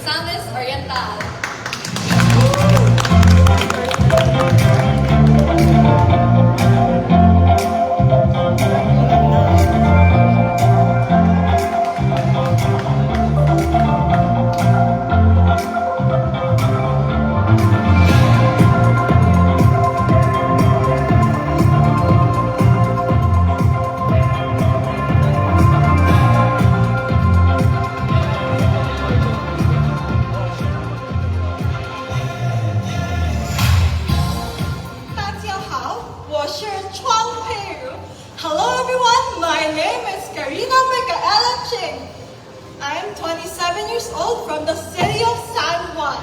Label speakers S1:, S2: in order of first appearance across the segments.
S1: Misamis Oriental.
S2: Hello everyone, my name is Karina Ching. I am 27 years old from the city of San Juan.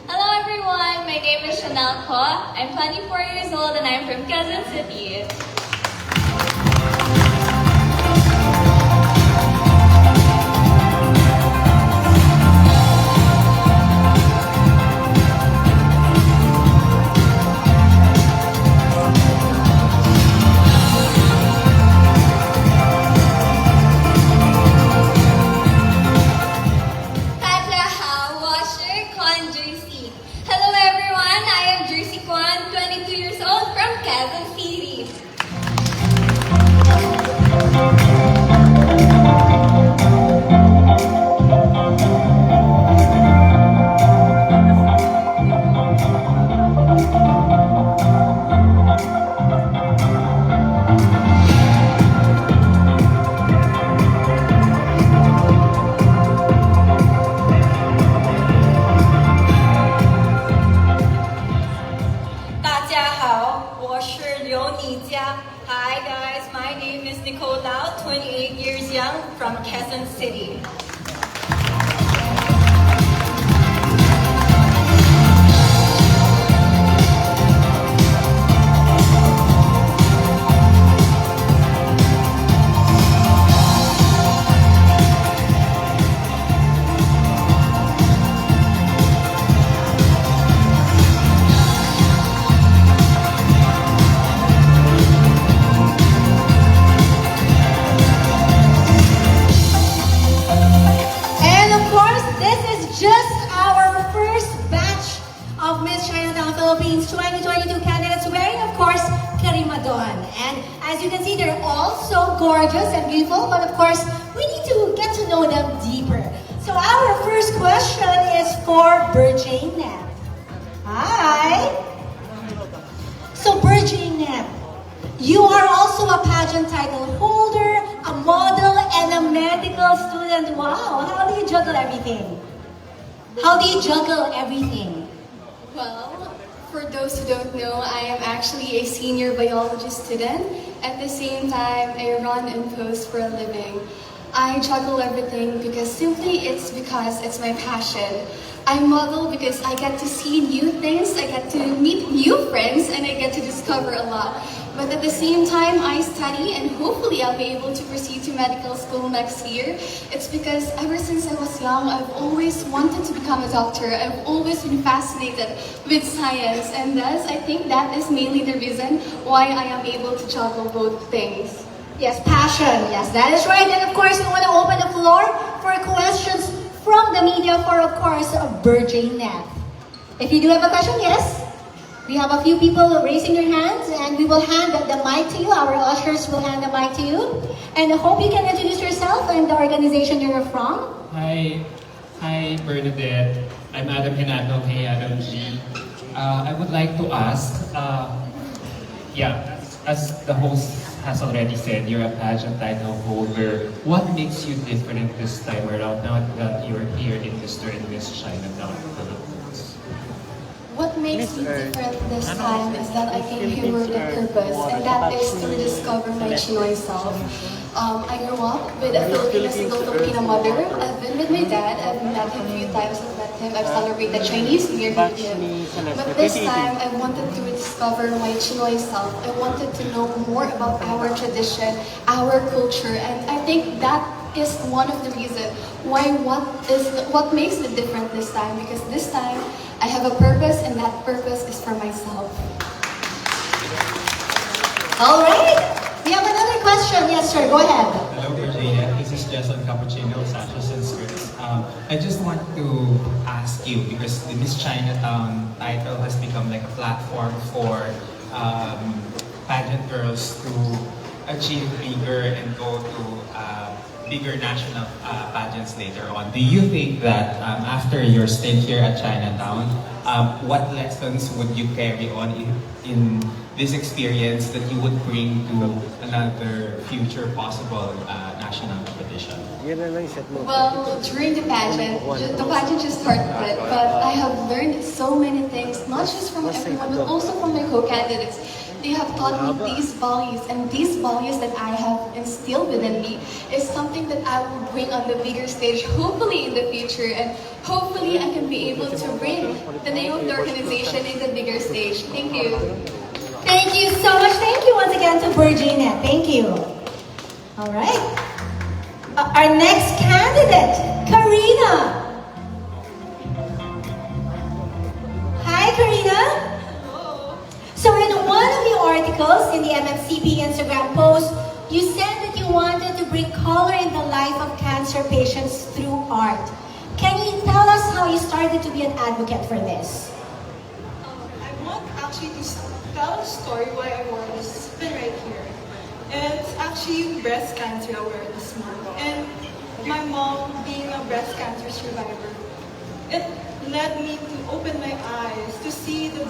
S1: Hello everyone, my name is Chenelle Co. I'm 24 years old and I'm from Quezon City. Hello everyone, I am Kwan, 22 years old from Quezon City.
S2: Hi guys, my name is Nicole Lao, 28 years young from Quezon City. Chinatown Philippines 2022 candidates wearing, of course, Karimadon. And as you can see, they're all so gorgeous and beautiful, but of course, we need to get to know them deeper. So our first question is for Berjayneth. Hi! So Berjayneth, you are also a pageant title holder, a model, and a medical student. Wow! How do you juggle everything?
S1: Well, for those who don't know, I am actually a senior biology student. At the same time, I run and post for a living. I juggle everything because it's my passion. I model because I get to see new things, I get to meet new friends, and I get to discover a lot. But at the same time, I study and hopefully I'll be able to proceed to medical school next year. It's because ever since I was young, I've always wanted to become a doctor. I've always been fascinated with science, and thus I think that is mainly the reason why I am able to juggle both things.
S2: Yes, passion. Yes, that is right. And of course, we want to open the floor for questions from the media for, of course, Berjayneth. If you do have a question, yes. We have a few people raising their hands, and we will hand the mic to you. Our ushers will hand the mic to you. And I hope you can introduce yourself and the organization you're from.
S3: Hi, Bernadette. I'm Adam Hinado. Hey, Adam G. I would like to ask, as the host has already said, you're a pageant title holder. What makes you different this time around now that you're here in Mr. and Miss Chinatown Philippines?
S1: What makes me different this time is that I came here with a purpose, and that is to rediscover my Chinoy self. I grew up with a Filipino, single Filipino mother. I've been with my dad. I've met him a few times. I've met him. I've celebrated Chinese New Year with him. But this time, I wanted to discover my Chinoy self. I wanted to know more about our tradition, our culture, and I think that is one of the reasons why what makes it different this time, because this time I have a purpose and that purpose is for myself.
S2: All right. We have another question. Yes, sir. Go ahead.
S4: Hello, Berjayneth. This is Jess on Cappuccino, Sachos and Skirts. I just want to ask you, because the Miss Chinatown title has become like a platform for pageant girls to achieve bigger and go to bigger national pageants later on. Do you think that after your stint here at Chinatown, what lessons would you carry on in this experience that you would bring to another future possible national competition?
S1: Well, during the pageant just started, but I have learned so many things, not just from everyone, but also from my co-candidates. They have taught me these values, and these values that I have instilled within me is something that I will bring on the bigger stage, hopefully in the future, and hopefully I can be able to bring the name of the organization in the bigger stage. Thank you.
S2: Thank you so much. Thank you once again to Berjayneth. Thank you. All right. Our next candidate, Karina. Hi, Karina. So in one of the articles in the MMCP Instagram post, you said that you wanted to bring color in the life of cancer patients through art. Can you tell us how you started to be an advocate for this?
S5: I want actually to tell a story why I wore this pin right here. And it's actually breast cancer awareness month. And my mom being a breast cancer survivor, it led me to open my eyes to see the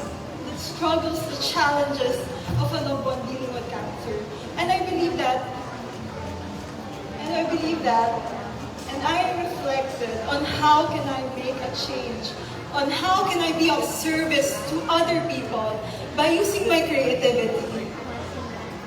S5: struggles, the challenges of a loved one dealing with cancer. And I believe that, and I reflected on how can I make a change, on how can I be of service to other people by using my creativity.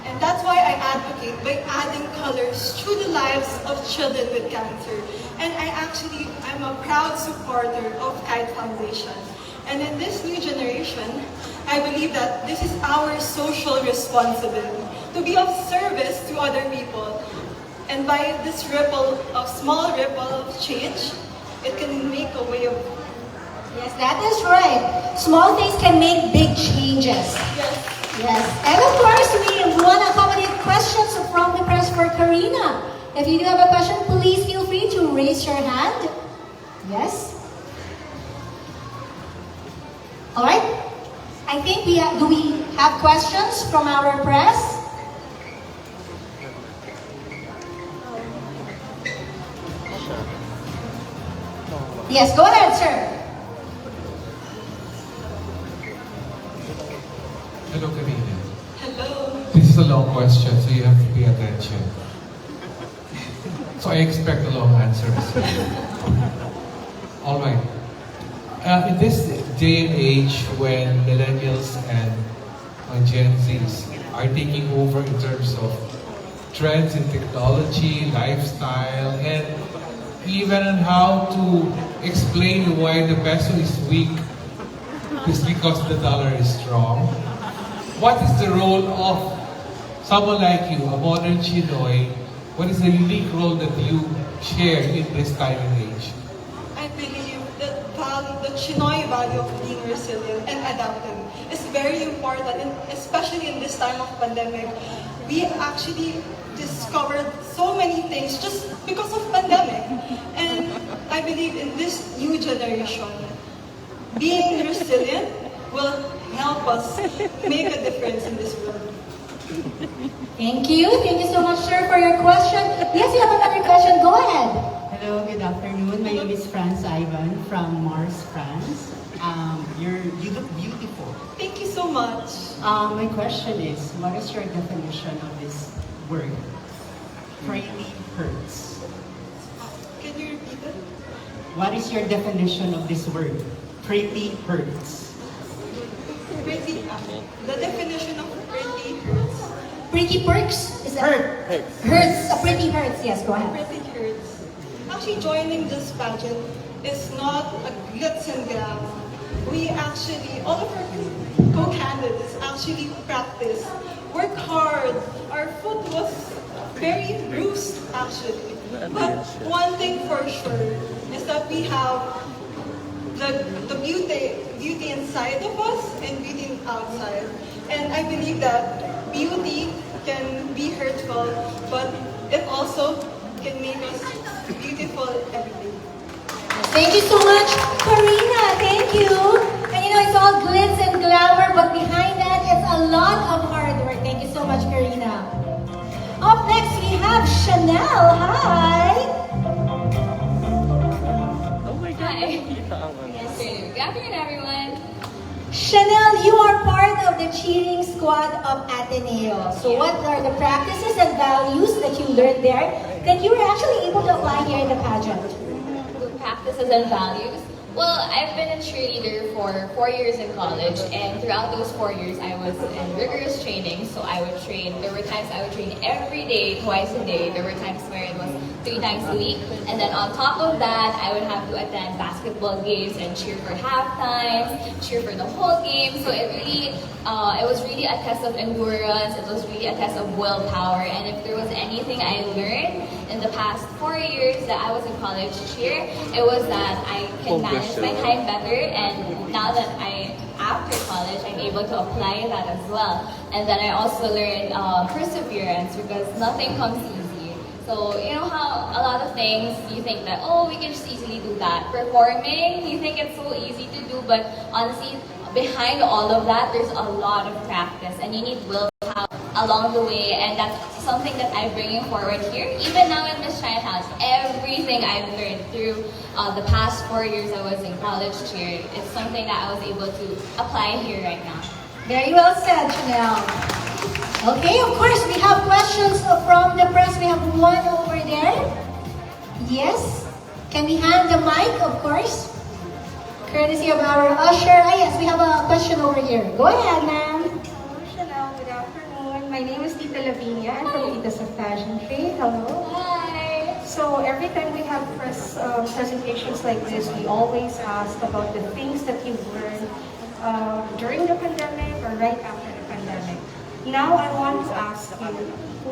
S5: And that's why I advocate by adding colors through the lives of children with cancer. And I'm a proud supporter of Kite Foundation. And in this new generation, I believe that this is our social responsibility to be of service to other people. And by this small ripple of change, it can make a way of.
S2: Yes, that is right. Small things can make big changes.
S5: Yes.
S2: Yes. And of course, we want to accommodate questions from the press for Karina. If you do have a question, please feel free to raise your hand. Yes? All right. I think do we have questions from our press? Yes, go ahead, sir.
S6: Hello, Karina.
S5: Hello.
S6: This is a long question, so you have to pay attention. So I expect a long answer as well. All right. In this day and age when millennials and Gen Zs are taking over in terms of trends in technology, lifestyle, and even on how to explain why the peso is weak is because the dollar is strong. What is the role of someone like you, a modern Chinoy? What is the unique role that you share in this time and age?
S5: I believe that the Chinoy value of being resilient and adaptive is very important, and especially in this time of pandemic. We actually discovered so many things just because of pandemic. And I believe in this new generation, being resilient will help us make a difference in this world.
S2: Thank you. Thank you so much, sir, for your question. Yes, you have another question. Go ahead.
S7: Hello, good afternoon. My name is Franz Ivan from Mars, France. You look beautiful.
S5: Thank you so much.
S7: My question is, what is your definition of this word? Pretty hurts.
S5: Can you repeat it?
S7: What is your definition of this word? Pretty hurts.
S5: Pretty. The definition of pretty hurts.
S2: Pretty perks? Is that
S7: Hurts.
S2: hurts? Pretty hurts. Yes, go ahead.
S5: Pretty hurts. Actually, joining this pageant is not a glitz and glam. We actually, all of our co-candidates actually practice, work hard. Our foot was very bruised actually. But one thing for sure is that we have the beauty inside of us and beauty outside. And I believe that beauty can be hurtful, but it also can make us beautiful every day.
S2: Thank you so much, Karina. Thank you. And you know, it's all glitz and glamour, but behind that, it's a lot of hard work. Thank you so much, Karina. Up next, we have Chenelle. Hi.
S8: Hi. Good afternoon, everyone.
S2: Chenelle, you are part of the cheering squad of Ateneo. So what are the practices and values that you learned there that you were actually able to apply here in the pageant?
S8: Practices and values. Well, I've been a cheerleader for 4 years in college, and throughout those 4 years, I was in rigorous training. So I would train. There were times I would train every day, twice a day. There were times where it was 3 times a week, and then on top of that, I would have to attend basketball games and cheer for halftime, cheer for the whole game. So it was really a test of endurance. It was really a test of willpower. And if there was anything I learned in the past 4 years that I was in college cheer, it was that I can manage my time better, and now that after college, I'm able to apply that as well. And then I also learned perseverance, because nothing comes easy. So you know how a lot of things you think that, oh, we can just easily do that. Performing, you think it's so easy to do, but honestly, behind all of that, there's a lot of practice, and you need willpower along the way, and that's something that I'm bringing forward here. Even now in Miss Chinatown, everything I've learned through the past 4 years I was in college cheer, it's something that I was able to apply here right now.
S2: Very well said, Chenelle. Okay, of course, we have questions from the press. We have one over there. Yes. Can we hand the mic, of course? Courtesy of our usher. Ah, yes, we have a question over here. Go ahead, ma'am.
S9: Hello, Chanel. Good afternoon. My name is Tita Lavinia. I'm from Tita's of Pageantry. Hello.
S8: Hi!
S9: So every time we have presentations like this, we always ask about the things that you've learned during the pandemic or right after the pandemic. Now I want to ask you,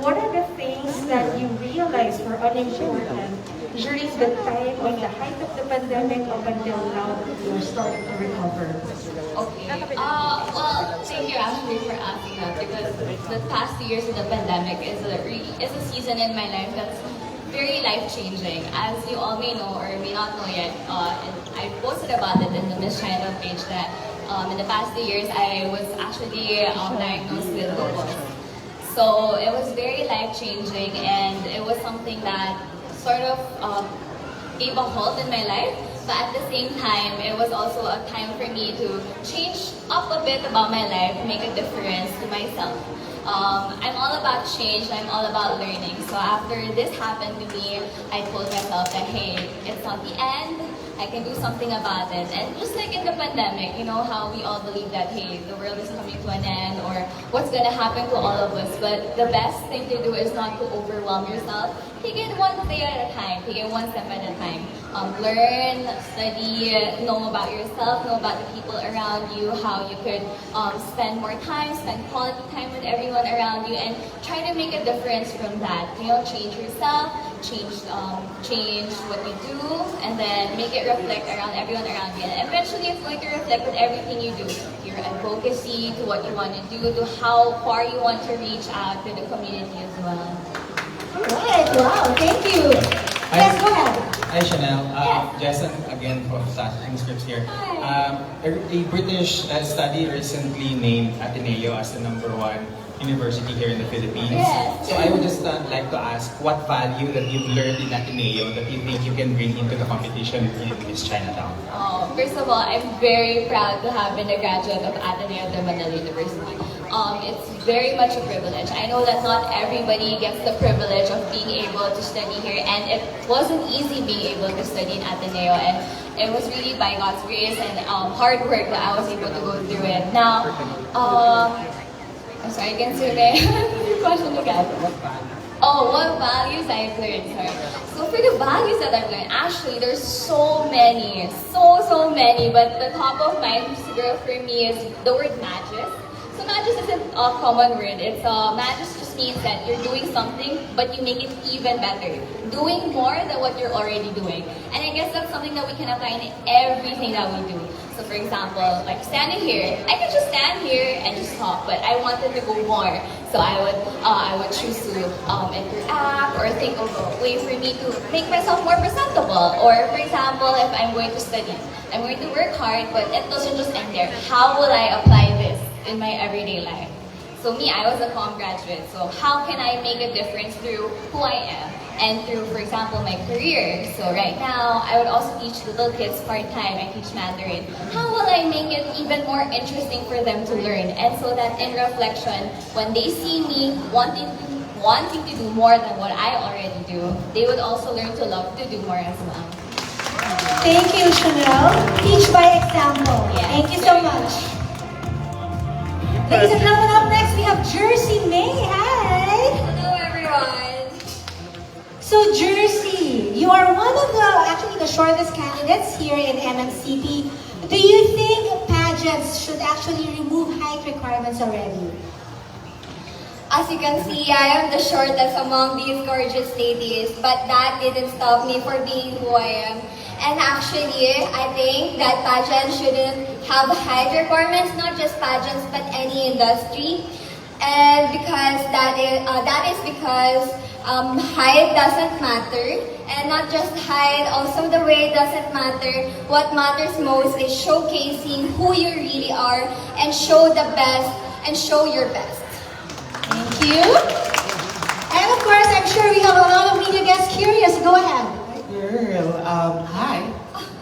S9: what are the things that you realized were unimportant during the time of the height of the pandemic up until now that you're starting to recover?
S8: Okay. Well, thank you actually for asking that, because the past 2 years of the pandemic is a season in my life that's very life-changing. As you all may know or may not know yet, and I posted about it in the Miss Chinatown page that in the past 2 years I was actually diagnosed with lupus. So it was very life-changing, and it was something that sort of gave a halt in my life. But at the same time, it was also a time for me to change up a bit about my life, make a difference to myself. I'm all about change, I'm all about learning. So after this happened to me, I told myself that, hey, it's not the end, I can do something about it. And just like in the pandemic, you know how we all believe that, hey, the world is coming to an end, or what's gonna happen to all of us. But the best thing to do is not to overwhelm yourself. Take it one day at a time, take it one step at a time. Learn, study, know about yourself, know about the people around you, how you could spend more time, spend quality time with everyone around you, and try to make a difference from that. You know, change yourself, change what you do, and then make it reflect around everyone around you. And eventually, it's going to reflect with everything you do. Your advocacy, to what you want to do, to how far you want to reach out to the community as well.
S2: All right. Wow. Thank you. Yes, go ahead.
S4: Hi, Chanel.
S8: Yes.
S4: Jason again from Saturday Scripts here.
S8: Hi.
S4: A British study recently named Ateneo as the #1 university here in the Philippines.
S8: Yes.
S4: So I would just like to ask what value that you've learned in Ateneo that you think you can bring into the competition in Miss Chinatown?
S8: First of all, I'm very proud to have been a graduate of Ateneo de Manila University. It's very much a privilege. I know that not everybody gets the privilege of being able to study here, and it wasn't easy being able to study in Ateneo, and it was really by God's grace and hard work that I was able to go through it. Now, I'm sorry, again, sir, may I have your question again? Oh, what values I've learned, sorry. So for the values that I've learned, actually there's so many, so many, but the top of mind for me is the word magis. So magis isn't a common word. It's magis just means that you're doing something, but you make it even better. Doing more than what you're already doing. And I guess that's something that we can apply in everything that we do. So for example, like standing here, I could just stand here and just talk, but I wanted to go more. So I would choose to interact or think of a way for me to make myself more presentable. Or for example, if I'm going to study, I'm going to work hard, but it doesn't just end there. How will I apply this in my everyday life? So me, I was a comm graduate, so how can I make a difference through who I am and through, for example, my career? So right now, I would also teach little kids part-time. I teach Mandarin. How will I make it even more interesting for them to learn? And so that in reflection, when they see me wanting to do more than what I already do, they would also learn to love to do more as well.
S2: Thank you, Chanel. Teach by example.
S8: Yeah.
S2: Thank you so much. Ladies and gentlemen, up next we have Jersey May. Hi.
S8: Hello, everyone.
S2: So Jersey, you are one of the shortest candidates here in MMCP. Do you think pageants should actually remove height requirements already?
S1: As you can see, I am the shortest among these gorgeous ladies, but that didn't stop me for being who I am. And actually, I think that pageants shouldn't have height requirements, not just pageants, but any industry. And because that is because height doesn't matter, and not just height, also the weight doesn't matter. What matters most is showcasing who you really are and show the best and show your best.
S2: Thank you. And of course, I'm sure we have a lot of media guests curious. Go ahead.
S10: Girl, hi.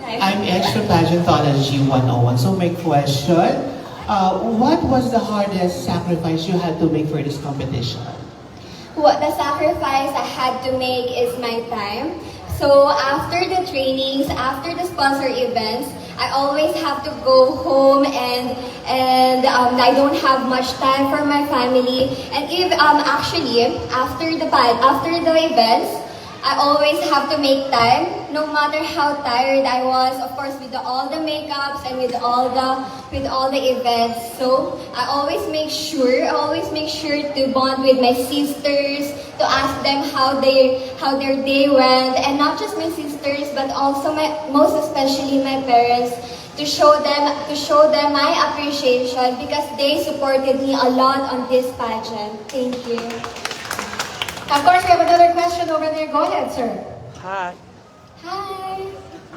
S10: I'm Edsa from Pageantology 101. So my question, what was the hardest sacrifice you had to make for this competition?
S1: What the sacrifice I had to make is my time. So after the trainings, after the sponsor events, I always have to go home and I don't have much time for my family. And if actually after the events, I always have to make time, no matter how tired I was. Of course, with all the makeups and with all the events. So I always make sure to bond with my sisters, to ask them how their day went, and not just my sisters, but also most especially my parents, to show them my appreciation because they supported me a lot on this pageant. Thank you.
S2: Of course, we have another question over there. Go ahead, sir.
S11: Hi.
S1: Hi.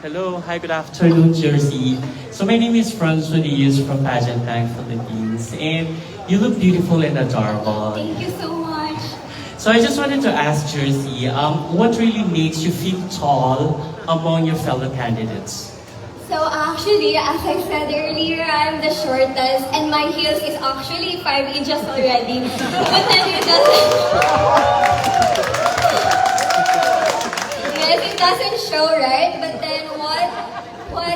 S11: Hello. Hi, good afternoon, Jersey. So my name is Franz Rodriguez from Chinatown Philippines, and you look beautiful and adorable.
S1: Thank you so much.
S11: So I just wanted to ask Jersey, what really makes you feel tall among your fellow candidates?
S1: So actually, as I said earlier, I'm the shortest, and my heels is actually 5 inches already. But then it doesn't show, right? But then what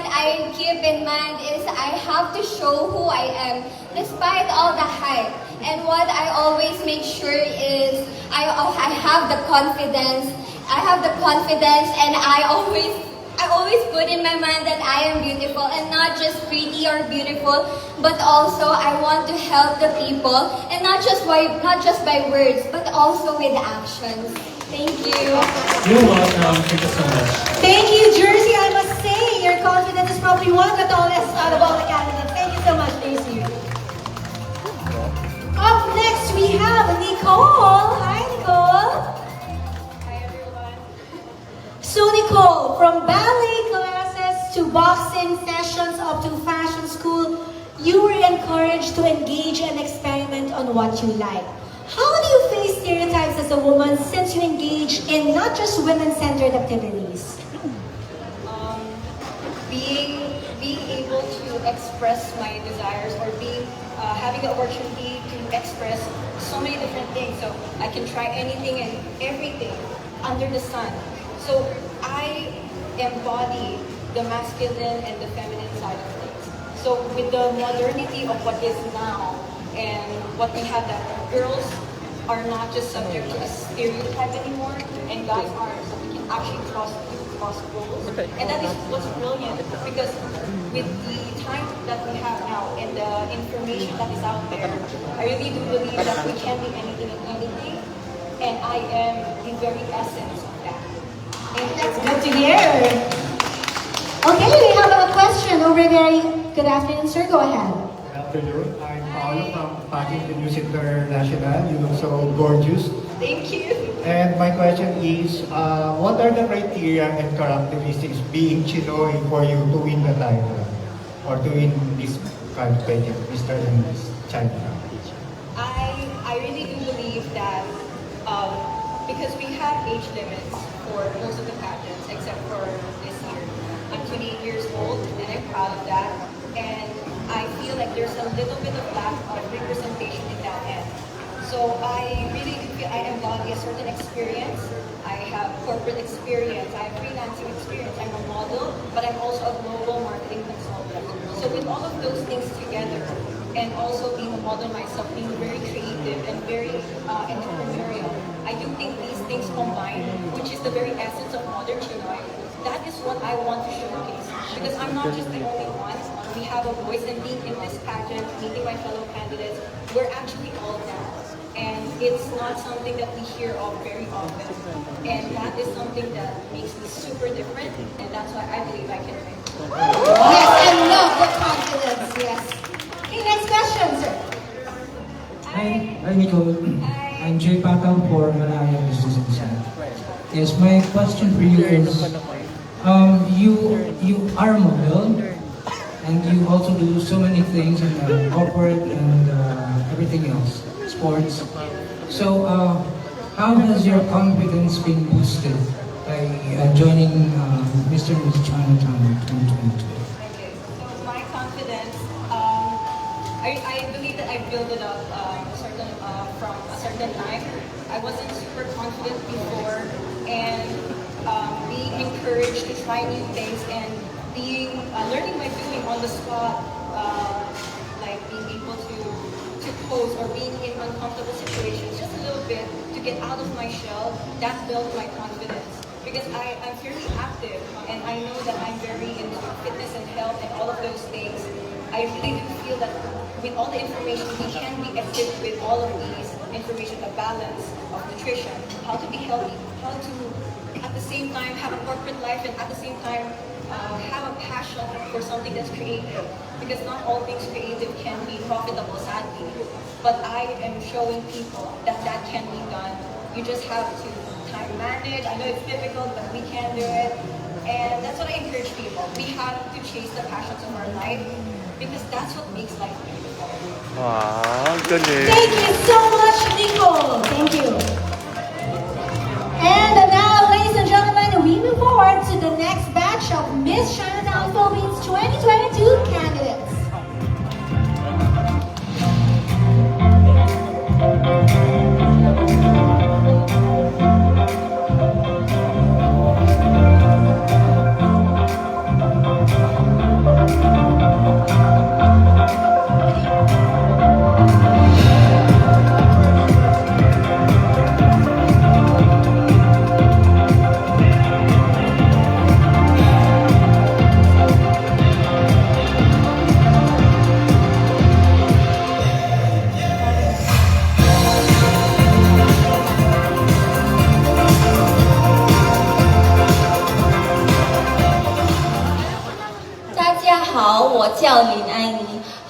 S1: I keep in mind is I have to show who I am, despite all the hype. And what I always make sure is I have the confidence. And I always put in my mind that I am beautiful, and not just pretty or beautiful, but also I want to help the people, and not just by words, but also with actions. Thank you.
S11: You're welcome. Thank you so much.
S2: Thank you, Jersey. I must say, your confidence is probably one of the tallest out of all the candidates. Thank you so much, Jersey. Up next, we have Nicole. Hi, Nicole. So Nicole, from ballet classes to boxing sessions up to fashion school, you were encouraged to engage and experiment on what you like. How do you face stereotypes as a woman since you engage in not just women-centered activities?
S5: Being able to express my desires, or having the opportunity to express so many different things. So I can try anything and everything under the sun. So I embody the masculine and the feminine side of things. So with the modernity of what is now and what we have, that girls are not just subject to a stereotype anymore, and guys are, so we can actually cross roles. And that is what's brilliant, because with the time that we have now and the information that is out there, I really do believe that we can be anything and anything, and I am the very essence of that. And
S2: That's good to hear. Okay, we have a question over there. Good afternoon, sir. Go ahead.
S12: Good afternoon. I'm Paolo from Pageant News International. You look so gorgeous.
S5: Thank you.
S12: And my question is, what are the criteria and characteristics being Chinoy for you to win the title or to win this kind of pageant, Mr. and Miss Chinatown?
S5: I really do believe that because we have age limits for most of the pageants except for this year. I'm 28 years old and I'm proud of that. And I feel like there's a little bit of lack of representation in that end. So I really do feel I embody a certain experience. I have corporate experience, I have freelancing experience, I'm a model, but I'm also a global marketing consultant. So with all of those things together, and also being a model myself, being very creative and very entrepreneurial, I do think these things combined, which is the very essence of modern Chinoy, that is what I want to showcase. Because I'm not just the only one. We have a voice, and being in this pageant, meeting my fellow candidates, we're actually all that. And it's not something that we hear of very often. And that is something that makes me super different, and that's why I believe I can win.
S2: Yes, I love the confidence. Yes. Okay, next question, sir.
S13: Hi, Nicole. I'm Jay Pakam for Malaya Business Insight. Yes, my question for you is, you are a model, and you also do so many things in corporate and everything else, sports. So, how has your confidence been boosted by joining Mr. and Miss Chinatown 2022?
S5: Okay, so my confidence, I believe that I built it up from a certain time. I wasn't super confident before, and being encouraged to try new things and learning by doing on the spot, like being able to pose or being in uncomfortable situations just a little bit to get out of my shell, that built my confidence. Because I'm fairly active, and I know that I'm very into fitness and health and all of those things. I really do feel that with all the information, we can be equipped with all of these information, the balance of nutrition, how to be healthy, how to at the same time have a corporate life, and at the same time have a passion for something that's creative. Because not all things creative can be profitable, sadly. But I am showing people that that can be done. You just have to time manage. I know it's difficult, but we can do it. And that's what I encourage people. We have to chase the passions of our life, because that's what makes life beautiful.
S14: Wow, goodness.
S2: Thank you so much, Nicole. Thank you. And now, ladies and gentlemen, we move forward to the next batch of Miss Chinatown Philippines 2022 candidates.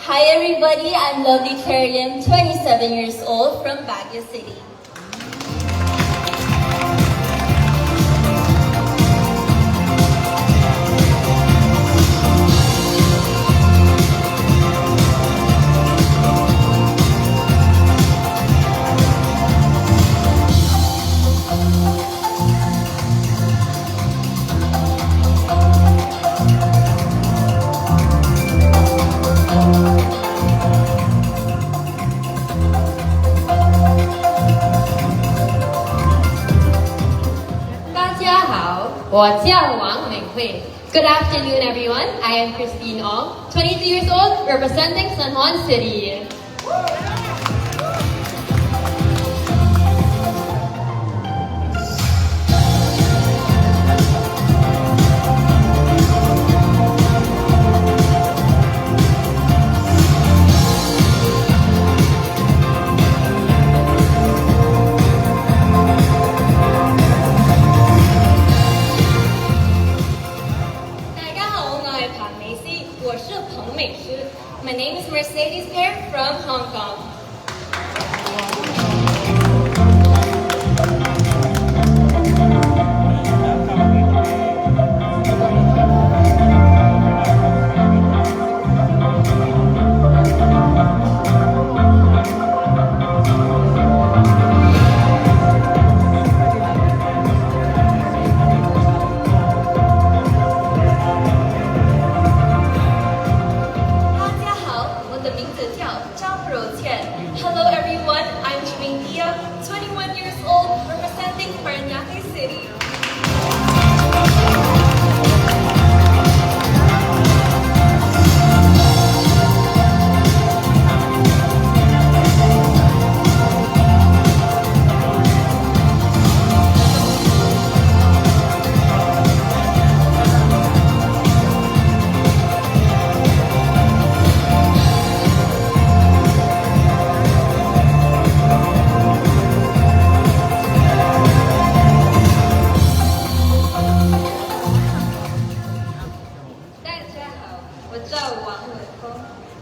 S15: Hi everybody, I'm Lovely Kariam, 27 years old from Baguio City.
S16: Good afternoon, everyone. I am Christine Ong, 22 years old, representing San Juan City. from Hong Kong.
S15: Hello everyone, I'm Trumaine Tia, 21 years old, representing Berjayneth City.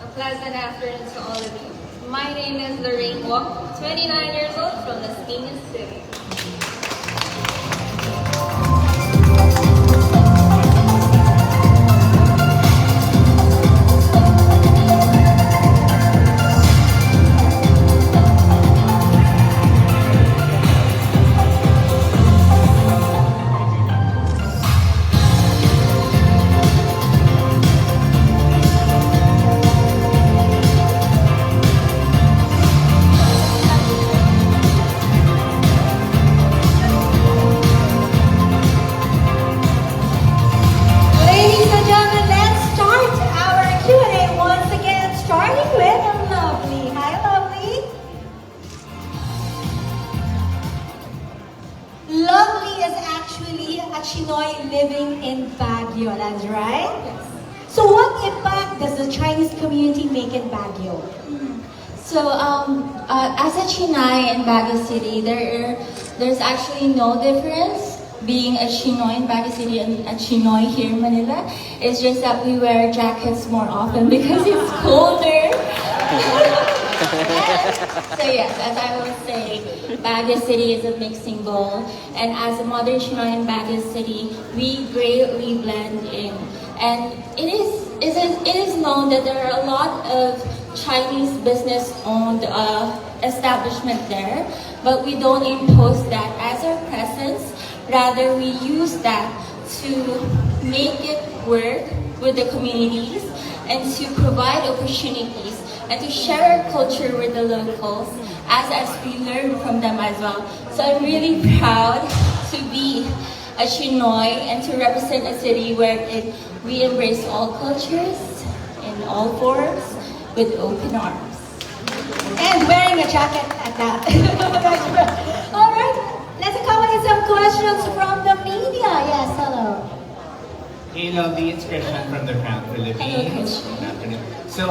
S8: A pleasant afternoon to all of you. My name is Lorraine Wong, 29 years old from the Las City.
S2: Living in Baguio, that's right? Yes. So what impact does the Chinese community make in Baguio?
S8: So as a Chinay in Baguio City, there's actually no difference being a Chinoy in Baguio City and a Chinoy here in Manila. It's just that we wear jackets more often because it's colder. So yes, as I will say, Baguio City is a mixing bowl, and as a modern Chinoy in Baguio City, we greatly blend in. And it is known that there are a lot of Chinese business-owned establishment there, but we don't impose that as our presence. Rather, we use that to make it work with the communities and to provide opportunities and to share our culture with the locals as we learn from them as well. So I'm really proud to be a Chinoy and to represent a city where we embrace all cultures in all forms with open arms.
S2: And wearing a jacket at that. All right, let's accommodate some questions from the media. Yes, hello.
S10: Hey, lovely, it's Christian from the Chinatown Philippines. Good afternoon. So,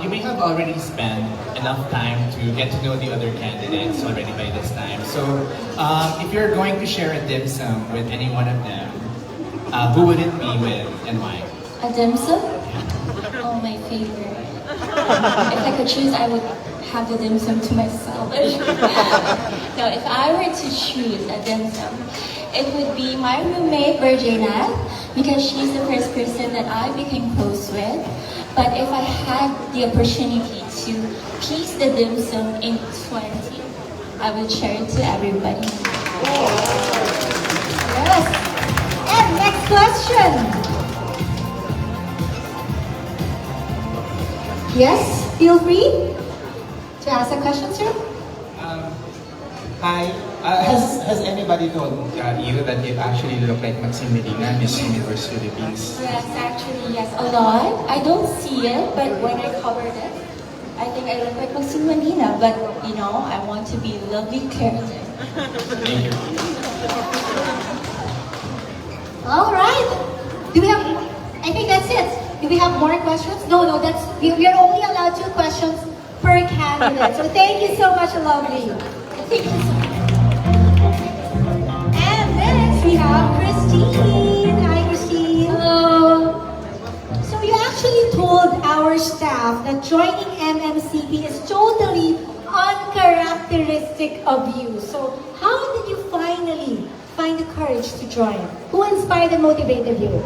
S10: you may have already spent enough time to get to know the other candidates already by this time. So, if you're going to share a dim sum with any one of them, who would it be with and why?
S8: A dim sum? Oh, my favorite. If I could choose, I would have the dim sum to myself. No, if I were to choose a dim sum, it would be my roommate, Berjayneth, because she's the first person that I became close with. But if I had the opportunity to piece the dim sum in 20, I would share it to everybody.
S2: Yes. And next question. Yes, feel free to ask a question, sir.
S4: Hi. Has anybody told you that you actually look like Maxine Medina, Miss Universe Philippines?
S8: Yes, actually, yes, a lot. I don't see it, but when I covered it, I think I look like Maxine Medina. But, you know, I want to be lovely character.
S4: Thank you.
S2: All right. Do we have, I think that's it. Do we have more questions? No, we are only allowed 2 questions per candidate. So thank you so much, lovely. Thank you so much. And next we have Christine. Hi, Christine.
S8: Hello.
S2: So you actually told our staff that joining MMCP is characteristic of you. So how did you finally find the courage to join? Who inspired and motivated you?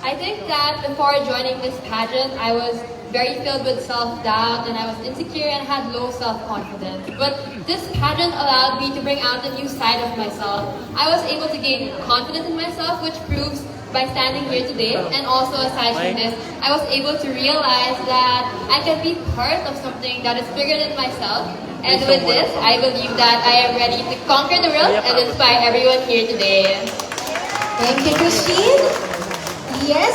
S16: I think that before joining this pageant, I was very filled with self-doubt and I was insecure and had low self-confidence. But this pageant allowed me to bring out the new side of myself. I was able to gain confidence in myself, which proves by standing here today. And also aside from this, I was able to realize that I can be part of something that is bigger than myself. And with this, I believe that I am ready to conquer the world and inspire everyone here today.
S2: Thank you, Christine. Yes,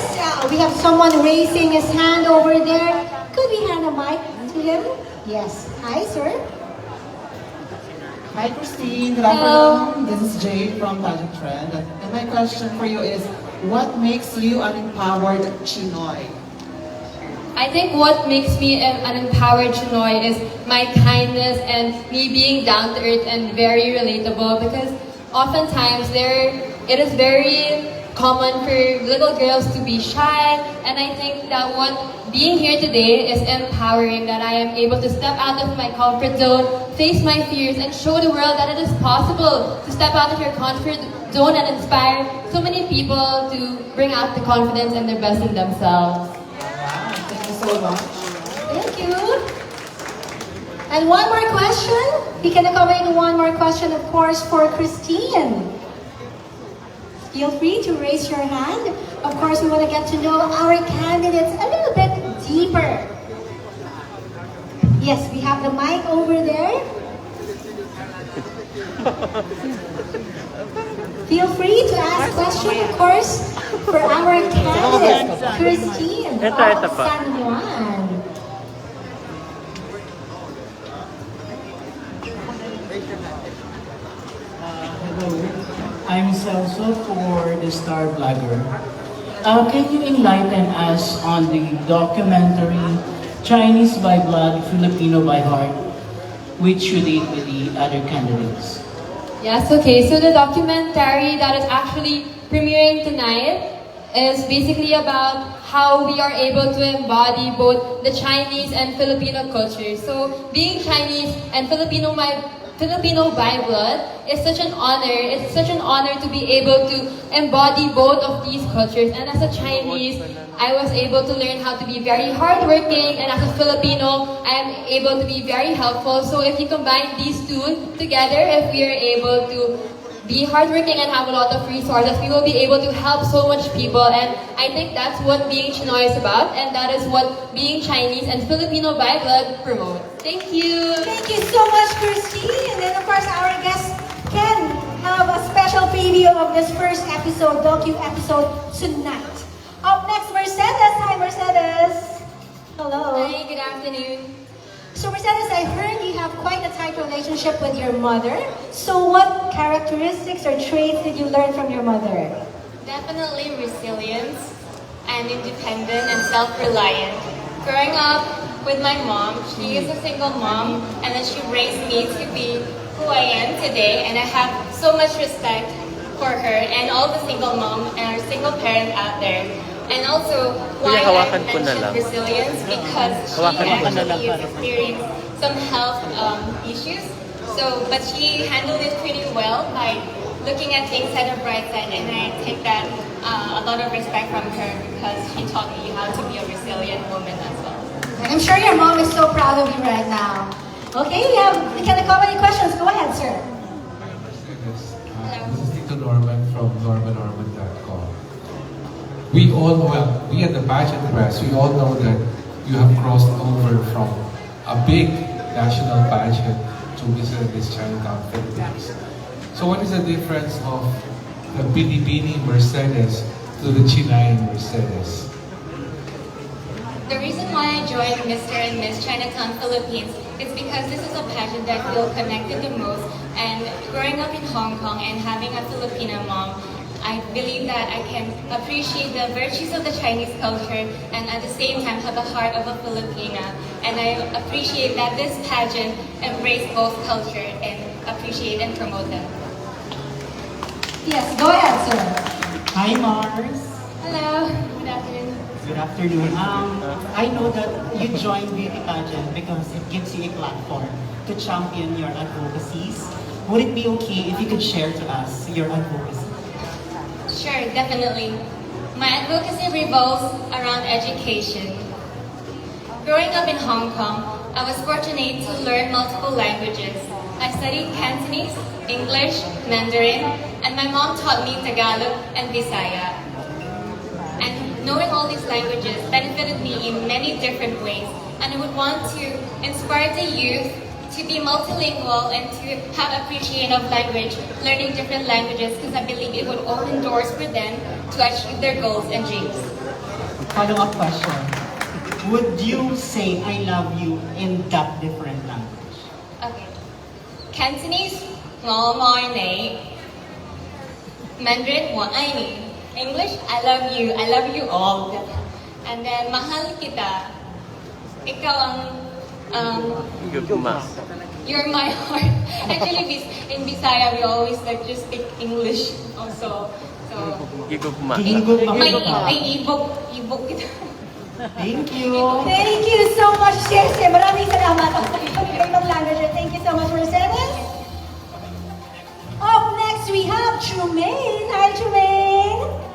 S2: we have someone raising his hand over there. Could we hand a mic to him? Yes. Hi, sir.
S17: Hi, Christine. Good afternoon. This is Jay from Pageant Trend. And my question for you is, what makes you an empowered Chinoy?
S16: I think what makes me an empowered Chinoy is my kindness and me being down to earth and very relatable, because oftentimes it is very common for little girls to be shy, and I think that what being here today is empowering, that I am able to step out of my comfort zone, face my fears, and show the world that it is possible to step out of your comfort zone and inspire so many people to bring out the confidence and their best in themselves.
S17: Thank you so much.
S2: Thank you. And one more question. We can accommodate one more question, of course, for Christine. Feel free to raise your hand. Of course, we want to get to know our candidates a little bit deeper. Yes, we have the mic over there. Feel free to ask questions, of course, for our candidate, Christine of San Juan.
S18: I'm Celso for the Star Blogger. Can you enlighten us on the documentary Chinese by Blood, Filipino by Heart, which you did with the other candidates?
S16: Yes, okay. So the documentary that is actually premiering tonight is basically about how we are able to embody both the Chinese and Filipino culture. So being Chinese and Filipino by blood is such an honor. It's such an honor to be able to embody both of these cultures. And as a Chinese, I was able to learn how to be very hardworking, and as a Filipino, I am able to be very helpful. So if you combine these two together, if we are able to be hardworking and have a lot of resources, we will be able to help so much people. And I think that's what being Chinoy is about, and that is what being Chinese and Filipino by blood promote. Thank you.
S2: Thank you so much, Christine. And then, of course, our guests can have a special preview of this first episode, docu-episode, tonight. Up next, Mercedes. Hi, Mercedes. Hello.
S16: Hi, good afternoon.
S2: So, Mercedes, I heard you have quite a tight relationship with your mother. So, what characteristics or traits did you learn from your mother?
S8: Definitely resilience and independent and self-reliant. Growing up with my mom, she is a single mom, and then she raised me to be who I am today, and I have so much respect for her and all the single mom and our single parents out there. And also, why I mentioned resilience, because she actually experienced some health issues. But she handled it pretty well by looking at things at a bright side, and I take that a lot of respect from her, because she taught me how to be a resilient woman as well.
S2: And I'm sure your mom is so proud of you right now. Okay, we can accommodate questions. Go ahead, sir.
S6: This is Tito Norman from normannorman.com. We at the pageant press, we all know that you have crossed over from a big national pageant to Miss Chinatown Philippines. So what is the difference of the Binibini Mercedes to the Chennai Mercedes?
S8: The reason why I joined Mr. and Miss Chinatown Philippines is because this is a pageant that I feel connected the most, and growing up in Hong Kong and having a Filipino mom, I believe that I can appreciate the virtues of the Chinese culture and at the same time have the heart of a Filipina. And I appreciate that this pageant embraces both culture and appreciate and promote them.
S2: Yes, go ahead, sir.
S18: Hi, Mars.
S8: Hello, good afternoon.
S18: Good afternoon. I know that you joined beauty pageant because it gives you a platform to champion your advocacies. Would it be okay if you could share to us your advocacy?
S8: Sure, definitely. My advocacy revolves around education. Growing up in Hong Kong, I was fortunate to learn multiple languages. I studied Cantonese, English, Mandarin, and my mom taught me Tagalog and Bisaya. And knowing all these languages benefited me in many different ways, and I would want to inspire the youth to be multilingual and to have appreciation of language, learning different languages, because I believe it would open doors for them to achieve their goals and dreams.
S18: Follow-up question. Would you say I love you in that different language?
S8: Okay. Cantonese, ngõ moi nè. Mandarin, wa ai ni. English, I love you all. And then, mahal kita. Ikaw ang you're my heart. Actually, in Bisaya, we always like just speak English also. So, may ibog kita.
S18: Thank you.
S2: Thank you so much, Jesse. Maraming salamat. Thank you so much, Mercedes. Up next, we have Trumaine. Hi, Trumaine.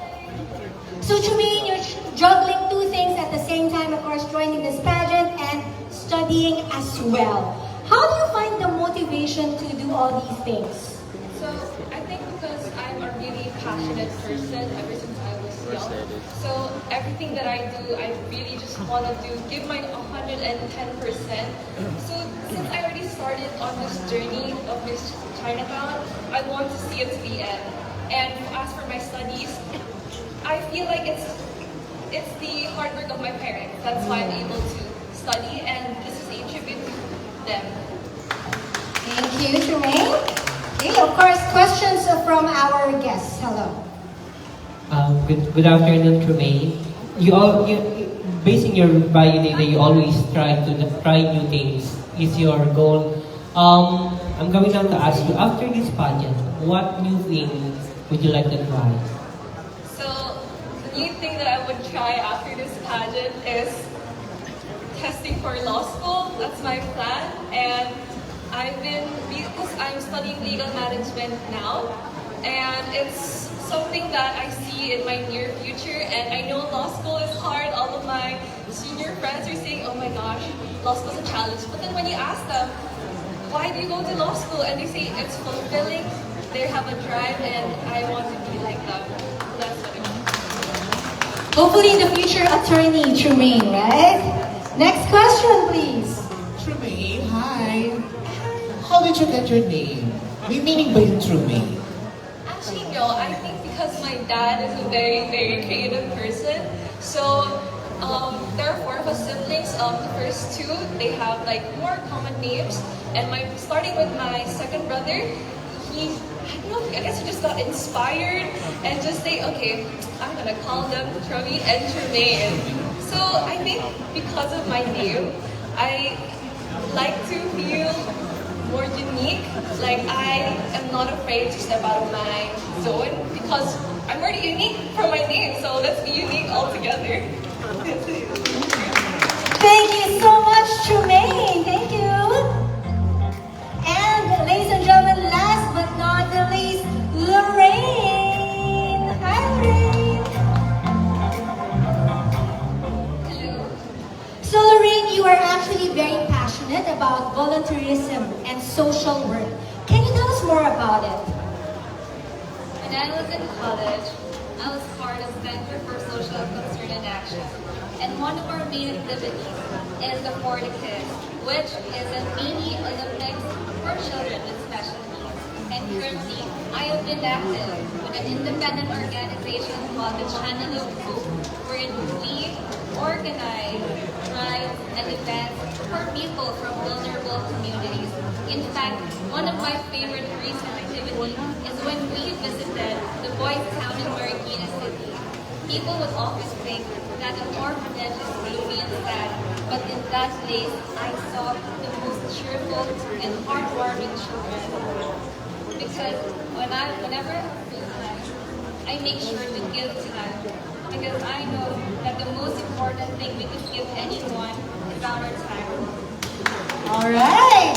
S2: So, Trumaine, you're juggling two things at the same time, of course, joining this pageant and studying as well. How do you find the motivation to do all these things?
S15: So I think because I'm a really passionate person ever since I was young. So everything that I do, I really just want to give my 110%. So since I already started on this journey of Miss Chinatown, I want to see it to the end. And as for my studies, I feel like it's the hard work of my parents. That's why I'm able to study, and this is a tribute to them.
S2: Thank you, Trumaine. Okay, of course, questions from our guests. Hello.
S19: Good afternoon, Trumaine. Basing your bio data, you always try new things. Is your goal? I'm going now to ask you, after this pageant, what new things would you like to try?
S15: So the new thing that I would try after this pageant is testing for law school. That's my plan, and because I'm studying legal management now, and it's something that I see in my near future, and I know law school is hard. All of my senior friends are saying, oh my gosh, law school is a challenge. But then when you ask them, why do you go to law school? And they say it's fulfilling, they have a drive, and I want to be like them. That's what it is.
S2: Hopefully the future attorney, Trumaine, right? Next question, please.
S20: Trumaine, hi. How did you get your name? May meaning ba yung Trumaine?
S15: Actually, no. I think because my dad is a very, very creative person. So, there are 4 of us siblings. The first 2, they have like more common names. And starting with my second brother, I guess he just got inspired and just say, okay, I'm gonna call them Trumaine and Trumaine. So I think because of my name, I like to feel more unique. Like I am not afraid to step out of my zone because I'm already unique from my name. So let's be unique all together.
S2: Thank you so much, Trumaine. Thank you. And ladies and gentlemen, last but not the least, Lorraine. Hi, Lorraine. So, Lorraine, you are actually very passionate about volunteerism and social work. Can you tell us more about it?
S8: When I was in college, I was part of Center for Social Concern and Action. And one of our main activities is the For the Kids, which is a mini Olympics for children with special needs. And currently, I have been active with an independent organization called the Chenelle Co, wherein we organize rides and events for people from vulnerable communities. In fact, one of my favorite recent activities is when we visited the boys' town in Berjayneth City. People would always think that an orphanage is gloomy and sad, but in that place, I saw the most cheerful and heartwarming children. Because whenever I have free time, I make sure to give to them.
S15: because I know that the most important thing we could give anyone is our time.
S2: All right.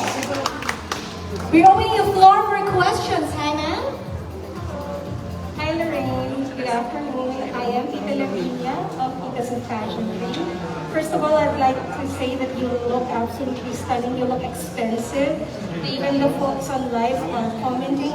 S2: We're opening the floor for questions. Hi, ma'am.
S9: Hi, Lorraine. Good afternoon. I am Tita Lavinia of Titas in Fashion Week. First of all, I'd like to say that you look absolutely stunning. You look expensive. Even the folks on live are commenting